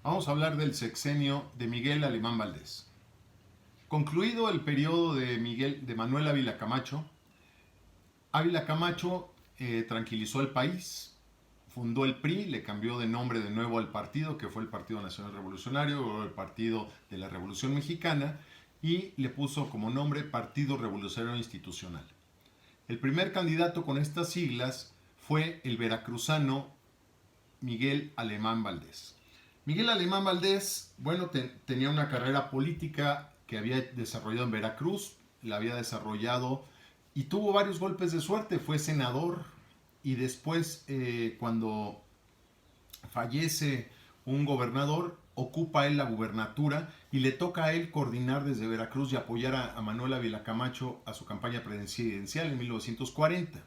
Vamos a hablar del sexenio de Miguel Alemán Valdés. Concluido el periodo de Manuel Ávila Camacho, Ávila Camacho tranquilizó el país, fundó el PRI, le cambió de nombre de nuevo al partido, que fue el Partido Nacional Revolucionario, o el Partido de la Revolución Mexicana, y le puso como nombre Partido Revolucionario Institucional. El primer candidato con estas siglas fue el veracruzano Miguel Alemán Valdés. Miguel Alemán Valdés, bueno, tenía una carrera política que había desarrollado en Veracruz, la había desarrollado y tuvo varios golpes de suerte. Fue senador y después, cuando fallece un gobernador, ocupa él la gubernatura y le toca a él coordinar desde Veracruz y apoyar a Manuel Ávila Camacho a su campaña presidencial en 1940.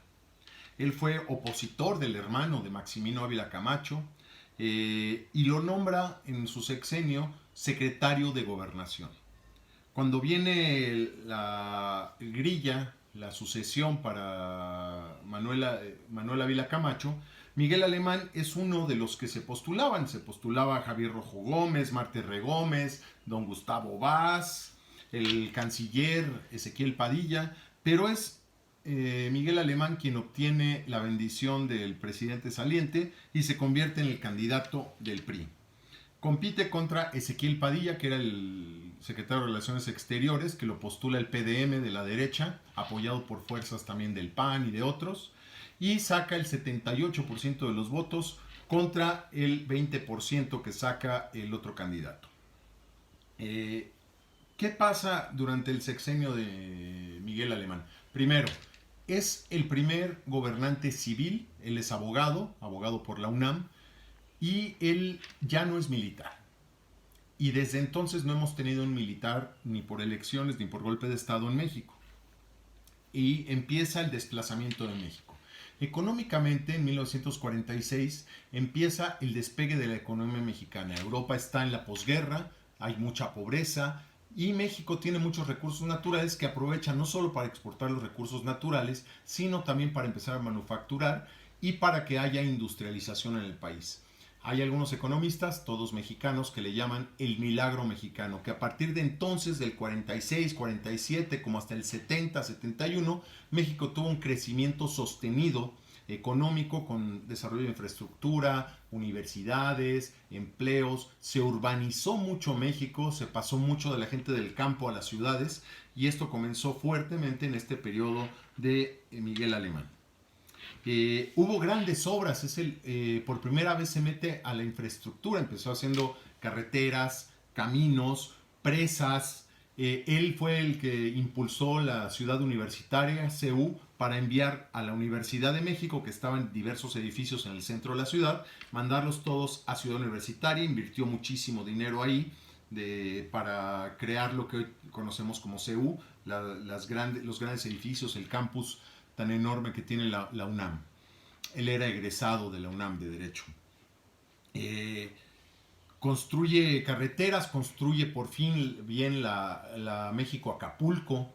Él fue opositor del hermano de Maximino Ávila Camacho y lo nombra en su sexenio secretario de Gobernación. Cuando viene la grilla, la sucesión para Manuel Ávila Camacho, Miguel Alemán es uno de los que se postulaban. Se postulaba Javier Rojo Gómez, Marte Gómez, don Gustavo Vaz, el canciller Ezequiel Padilla, pero es Miguel Alemán quien obtiene la bendición del presidente saliente y se convierte en el candidato del PRI. Compite contra Ezequiel Padilla, que era el secretario de Relaciones Exteriores, que lo postula el PDM de la derecha, apoyado por fuerzas también del PAN y de otros, y saca el 78% de los votos contra el 20% que saca el otro candidato. ¿Qué pasa durante el sexenio de Miguel Alemán? Primero, es el primer gobernante civil, él es abogado por la UNAM, y él ya no es militar. Y desde entonces no hemos tenido un militar ni por elecciones ni por golpe de Estado en México. Y empieza el desplazamiento de México. Económicamente, en 1946, empieza el despegue de la economía mexicana. Europa está en la posguerra, hay mucha pobreza, y México tiene muchos recursos naturales que aprovecha no solo para exportar los recursos naturales, sino también para empezar a manufacturar y para que haya industrialización en el país. Hay algunos economistas, todos mexicanos, que le llaman el milagro mexicano, que a partir de entonces, del 46, 47, como hasta el 70, 71, México tuvo un crecimiento sostenido económico con desarrollo de infraestructura, universidades, empleos. Se urbanizó mucho México, se pasó mucho de la gente del campo a las ciudades y esto comenzó fuertemente en este periodo de Miguel Alemán. Hubo grandes obras, por primera vez se mete a la infraestructura, empezó haciendo carreteras, caminos, presas. Él fue el que impulsó la ciudad universitaria, CU, para enviar a la Universidad de México, que estaba en diversos edificios en el centro de la ciudad, mandarlos todos a Ciudad Universitaria. Invirtió muchísimo dinero ahí para crear lo que hoy conocemos como CU, los grandes edificios, el campus tan enorme que tiene la UNAM. Él era egresado de la UNAM de Derecho. Construye carreteras, construye por fin bien la México-Acapulco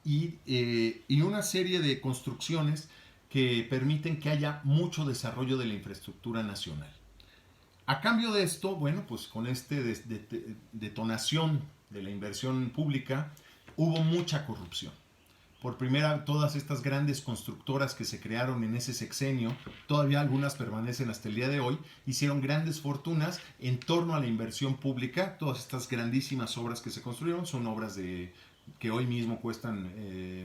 y una serie de construcciones que permiten que haya mucho desarrollo de la infraestructura nacional. A cambio de esto, bueno, pues con esta detonación de la inversión pública, hubo mucha corrupción. Por primera vez, todas estas grandes constructoras que se crearon en ese sexenio, todavía algunas permanecen hasta el día de hoy, hicieron grandes fortunas en torno a la inversión pública. Todas estas grandísimas obras que se construyeron son obras que hoy mismo cuestan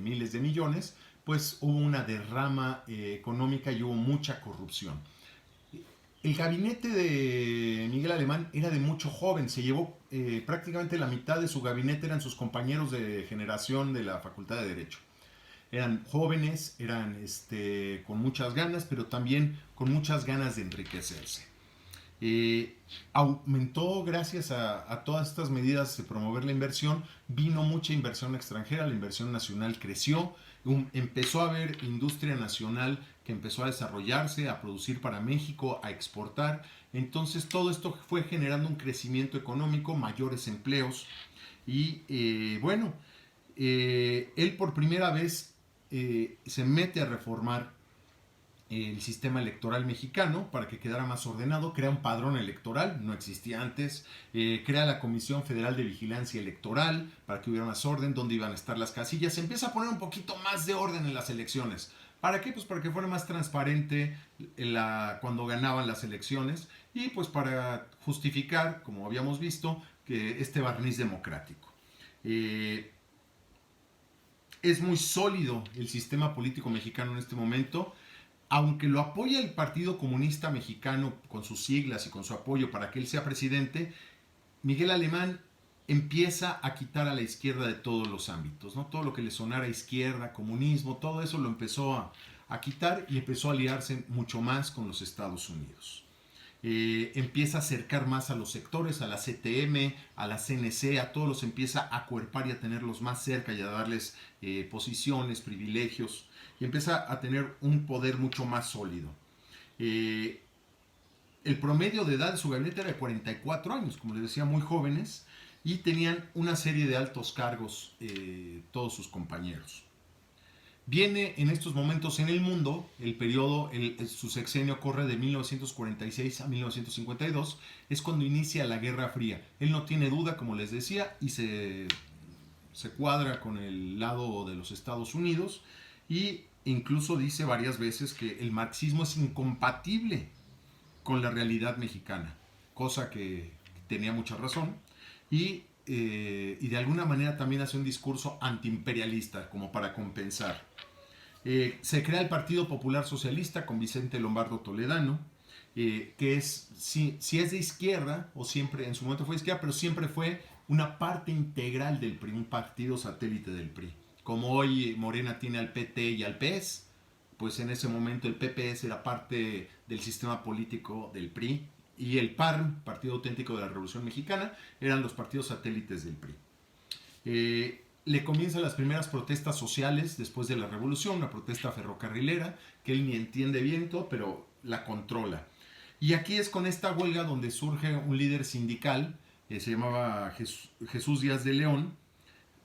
miles de millones, pues hubo una derrama económica y hubo mucha corrupción. El gabinete de Miguel Alemán era de mucho joven, se llevó prácticamente la mitad de su gabinete, eran sus compañeros de generación de la Facultad de Derecho. Eran jóvenes, eran con muchas ganas, pero también con muchas ganas de enriquecerse. Aumentó gracias a todas estas medidas de promover la inversión, vino mucha inversión extranjera, la inversión nacional creció, empezó a haber industria nacional que empezó a desarrollarse, a producir para México, a exportar. Entonces todo esto fue generando un crecimiento económico, mayores empleos y él por primera vez se mete a reformar el sistema electoral mexicano para que quedara más ordenado, crea un padrón electoral, no existía antes, crea la Comisión Federal de Vigilancia Electoral para que hubiera más orden, donde iban a estar las casillas, se empieza a poner un poquito más de orden en las elecciones. ¿Para qué? Pues para que fuera más transparente cuando ganaban las elecciones y pues para justificar, como habíamos visto, que este barniz democrático. Es muy sólido el sistema político mexicano en este momento, aunque lo apoya el Partido Comunista Mexicano con sus siglas y con su apoyo para que él sea presidente, Miguel Alemán empieza a quitar a la izquierda de todos los ámbitos, ¿no? Todo lo que le sonara izquierda, comunismo, todo eso lo empezó a quitar y empezó a aliarse mucho más con los Estados Unidos. Empieza a acercar más a los sectores, a la CTM, a la CNC, a todos los empieza a acuerpar y a tenerlos más cerca y a darles posiciones, privilegios, y empieza a tener un poder mucho más sólido. Eh, el promedio de edad de su gabinete era de 44 años, como les decía, muy jóvenes, y tenían una serie de altos cargos todos sus compañeros. Viene en estos momentos en el mundo, el periodo, su sexenio corre de 1946 a 1952, es cuando inicia la Guerra Fría. Él no tiene duda, como les decía, y se cuadra con el lado de los Estados Unidos y incluso dice varias veces que el marxismo es incompatible con la realidad mexicana, cosa que tenía mucha razón, y de alguna manera también hace un discurso antiimperialista como para compensar. Se crea el Partido Popular Socialista con Vicente Lombardo Toledano, que es, si es de izquierda, o siempre, en su momento fue de izquierda, pero siempre fue una parte integral del PRI, un partido satélite del PRI. Como hoy Morena tiene al PT y al PES, pues en ese momento el PPS era parte del sistema político del PRI y el PARM, Partido Auténtico de la Revolución Mexicana, eran los partidos satélites del PRI. Le comienzan las primeras protestas sociales después de la revolución, una protesta ferrocarrilera que él ni entiende bien todo, pero la controla. Y aquí es con esta huelga donde surge un líder sindical, se llamaba Jesús Díaz de León,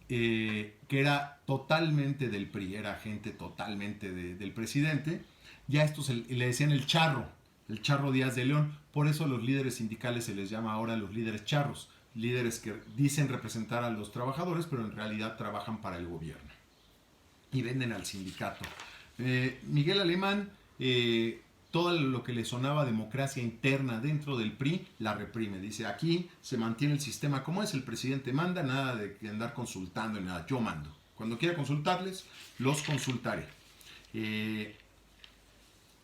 que era totalmente del PRI, era gente totalmente del presidente. Ya estos le decían el Charro Díaz de León, por eso a los líderes sindicales se les llama ahora los líderes charros, líderes que dicen representar a los trabajadores, pero en realidad trabajan para el gobierno y venden al sindicato. Miguel Alemán, todo lo que le sonaba democracia interna dentro del PRI, la reprime. Dice, aquí se mantiene el sistema como es, el presidente manda, nada de andar consultando, nada, yo mando. Cuando quiera consultarles, los consultaré.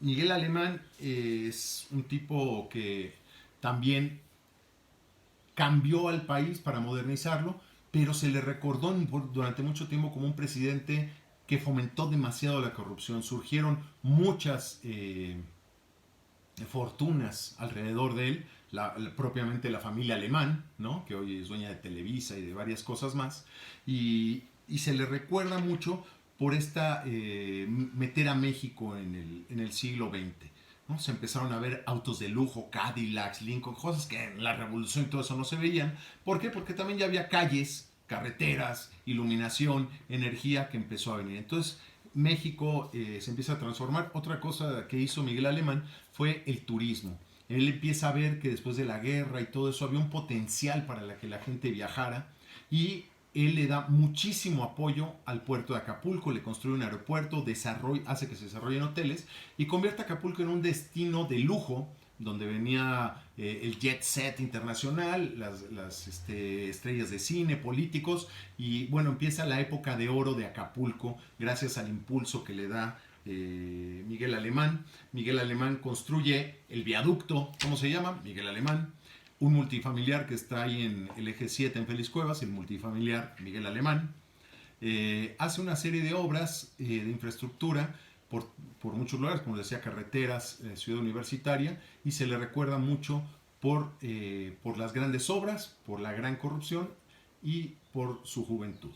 Miguel Alemán es un tipo que también cambió al país para modernizarlo, pero se le recordó durante mucho tiempo como un presidente que fomentó demasiado la corrupción. Surgieron muchas fortunas alrededor de él, propiamente la familia Alemán, ¿no? Que hoy es dueña de Televisa y de varias cosas más, y se le recuerda mucho por esta meter a México en el siglo XX. ¿No? Se empezaron a ver autos de lujo, Cadillacs, Lincoln, cosas que en la revolución y todo eso no se veían. ¿Por qué? Porque también ya había calles, carreteras, iluminación, energía que empezó a venir. Entonces México se empieza a transformar. Otra cosa que hizo Miguel Alemán fue el turismo. Él empieza a ver que después de la guerra y todo eso había un potencial para que la gente viajara y él le da muchísimo apoyo al puerto de Acapulco, le construye un aeropuerto, hace que se desarrollen hoteles y convierte a Acapulco en un destino de lujo donde venía el jet set internacional, las estrellas de cine, políticos, y bueno, empieza la época de oro de Acapulco gracias al impulso que le da Miguel Alemán. Miguel Alemán construye el viaducto, ¿cómo se llama? Miguel Alemán. Un multifamiliar que está ahí en el eje 7 en Félix Cuevas, el multifamiliar Miguel Alemán. Hace una serie de obras de infraestructura por muchos lugares, como decía, carreteras, ciudad universitaria, y se le recuerda mucho por las grandes obras, por la gran corrupción y por su juventud.